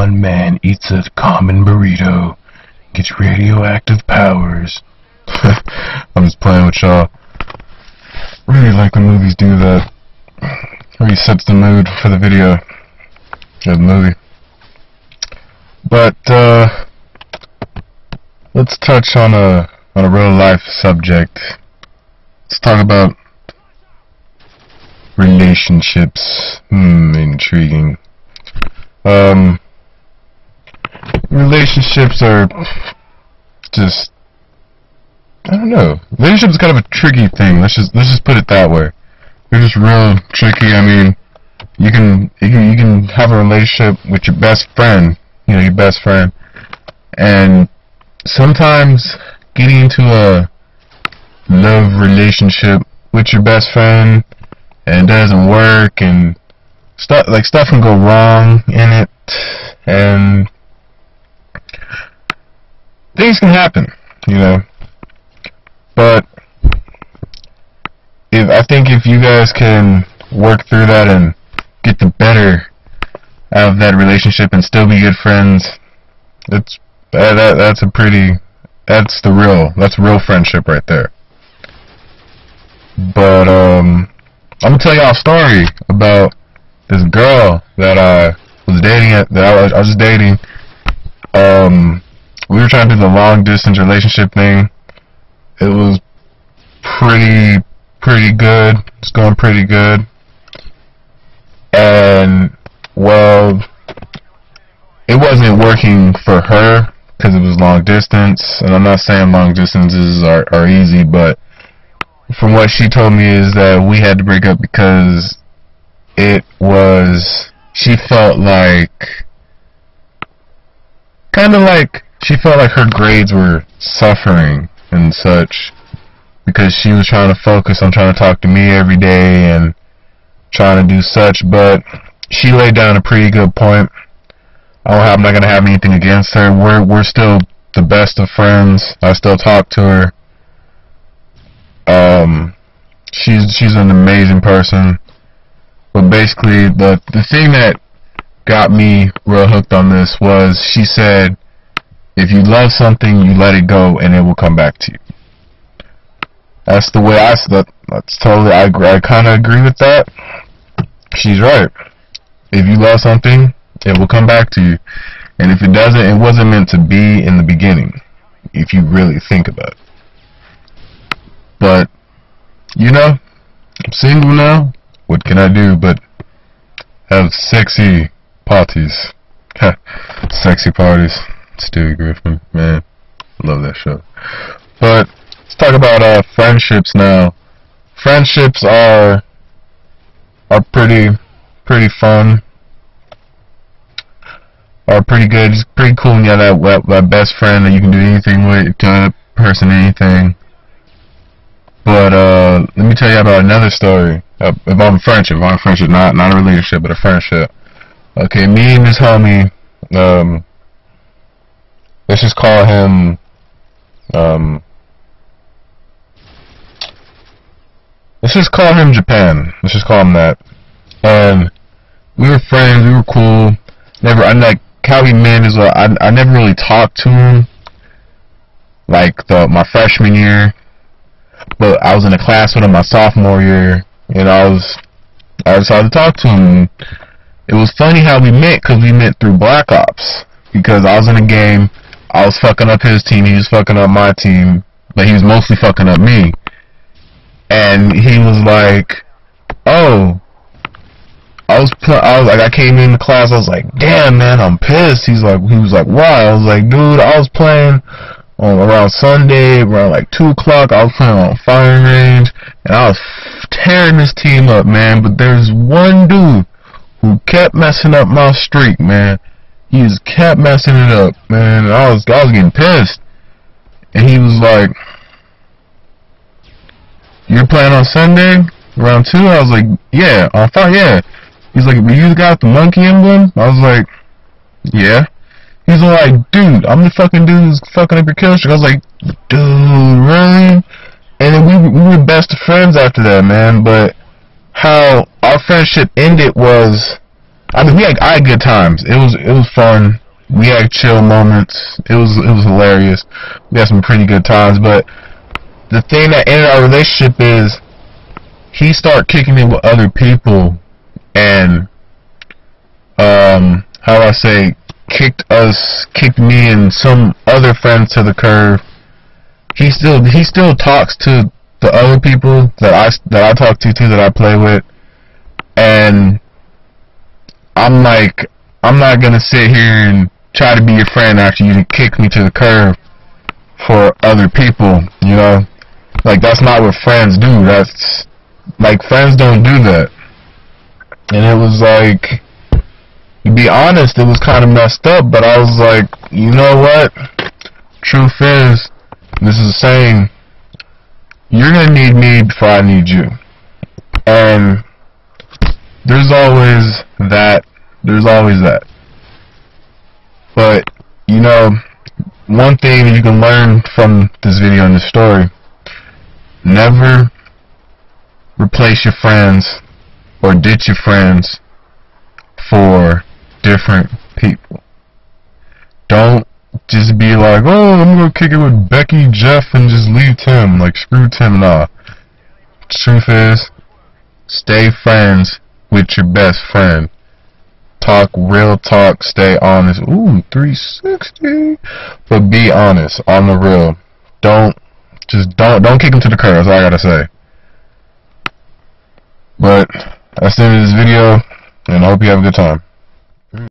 one man eats a common burrito, gets radioactive powers. I'm just playing with y'all. Really like when movies do that. Really sets the mood for the video. Or the movie. But let's touch on a real life subject. Let's talk about relationships. Intriguing. Relationships are just, I don't know. Relationships is kind of a tricky thing. Let's just put it that way. They're just real tricky. I mean, you can have a relationship with your best friend, your best friend, and sometimes getting into a love relationship with your best friend and it doesn't work, and stuff can go wrong in it, and things can happen, But I think if you guys can work through that and get the better out of that relationship and still be good friends, that's real friendship right there. But I'm gonna tell y'all a story about this girl that I was dating. I was dating. We were trying to do the long distance relationship thing. It was pretty good. It's going pretty good. And well, it wasn't working for her because it was long distance. And I'm not saying long distances are easy, but from what she told me is that we had to break up because she felt like her grades were suffering and such, because she was trying to focus on trying to talk to me every day and trying to do such. But she laid down a pretty good point. I'm not gonna have anything against her. We're still the best of friends. I still talk to her. She's an amazing person. But basically, the thing that got me real hooked on this was she said, if you love something, you let it go and it will come back to you. That's the way that's totally, I kind of agree with that. She's right. If you love something, it will come back to you. And if it doesn't, it wasn't meant to be in the beginning, if you really think about it. But, I'm single now. What can I do but have sexy parties? Sexy parties. Stewie Griffin, man, love that show. But let's talk about friendships now. Friendships are pretty fun. Are pretty good. It's pretty cool when you have that best friend that you can do anything with, tell that person anything. But let me tell you about another story about a friendship. Not a relationship, but a friendship. Okay, me and this homie. Let's just call him. Let's just call him Japan. Let's just call him that. And we were friends. We were cool. How we met is I never really talked to him like my freshman year, but I was in a class with him my sophomore year, and I decided to talk to him. It was funny how we met, because we met through Black Ops, because I was in a game, I was fucking up his team, he was fucking up my team, but he was mostly fucking up me. And he was like, oh, I came in the class, I was like, damn man, I'm pissed. He was like, why? I was like, dude, I was playing around Sunday, around like 2 o'clock, I was playing on firing range, and I was tearing this team up, man, but there's one dude who kept messing up my streak, man. He just kept messing it up, man, and I was getting pissed. And he was like, you're playing on Sunday, around 2? I was like, yeah, on fire, yeah. He's like, were you the guy with the monkey emblem? I was like, yeah. He's like, dude, I'm the fucking dude who's fucking up your kill streak. I was like, dude, really? And then we were best friends after that, man. But how our friendship ended was, I had good times. It was fun. We had chill moments. It was hilarious. We had some pretty good times. But the thing that ended our relationship is he started kicking it with other people, and how do I say, kicked me and some other friends to the curb. He still talks to the other people that I talk to too, that I play with, and I'm like, I'm not gonna sit here and try to be your friend after you kick me to the curb for other people, you know? Like, that's not what friends do. That's, like, friends don't do that. And it was like, to be honest, it was kind of messed up, but I was like, you know what? Truth is, this is a saying, you're gonna need me before I need you. And there's always that. There's always that. But, you know, one thing that you can learn from this video and this story, never replace your friends or ditch your friends for different people. Don't just be like, oh, I'm gonna kick it with Becky, Jeff, and just leave Tim. Like, screw Tim. Nah. Truth is, stay friends with your best friend. Talk real talk, stay honest. Ooh, 360. But be honest, on the real. Don't kick him to the curb, that's all I gotta say. But that's the end of this video, and I hope you have a good time.